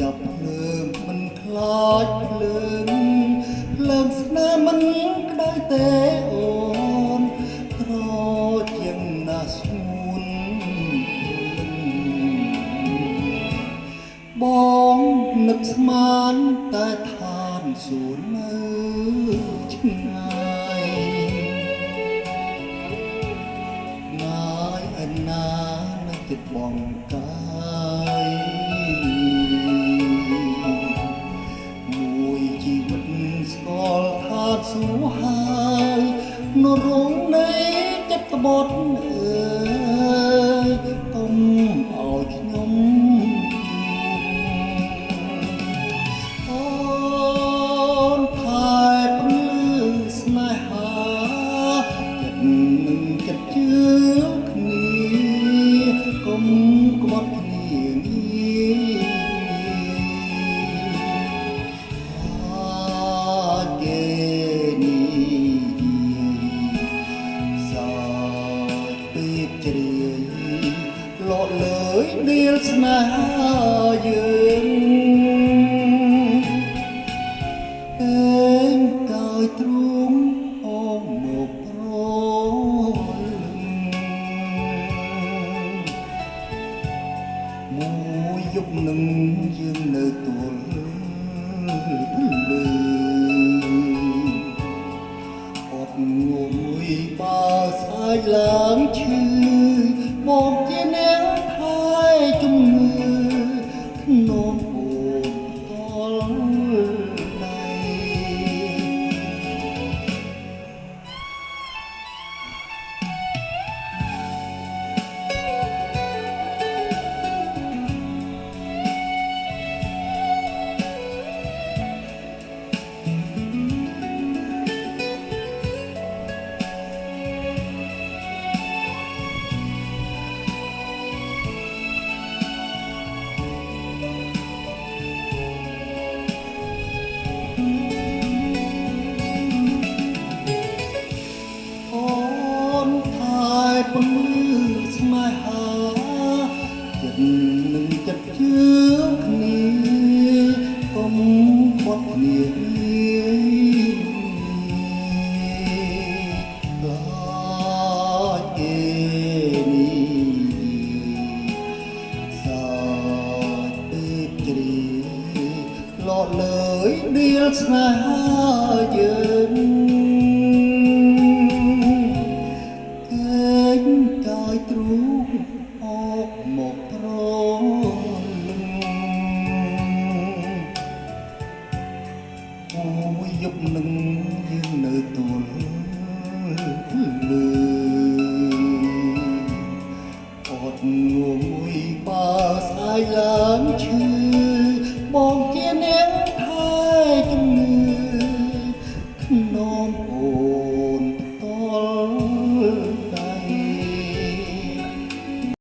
ចាប់ភ្លើងមិនខ្លាចភ្លើងភ្លើងស្នេហ៍មិនក្តៅទេអូនត្រជាងណាស្ងួនបងនឹកស្មានតែឋានសួគ៌នៅឆ្ងាយងាយឯណានៅចិត្តបងកាយមួយជីវិតស្គាល់ខាតសួហើយនរងនៃចិត្តក្បត់អើយកុំឲ្យខ្ញុំថែពន្លឺស្នេហាចិត្តនឹងចិត្តជឿគ្នាកុំក្បត់គ្នាគេនេះសាពេកជ្រាយលក់លើយដៀលស្នេហាយើងកាយទ្រូងអមមកប្រមួយយប់នឹងយើងនៅទួលលើអត់ងមួយបើស្អាយឡើងឈឺមកជាអ្នកថែជំងឺក្នុងអូនតលពន្លឺស្នេហាចិត្តនឹងចិត្តជឿគ្នាកុំខត់គ្នាខ្លាចគេនេះសាពេកជ្រាយលក់លើយដៀលស្នេហាយើងកាយទ្រូងអកមកប្រលឹងមួយយប់នឹងយើងនៅទួលលើអត់ងមួយបើស្អាយឡើងឈឺ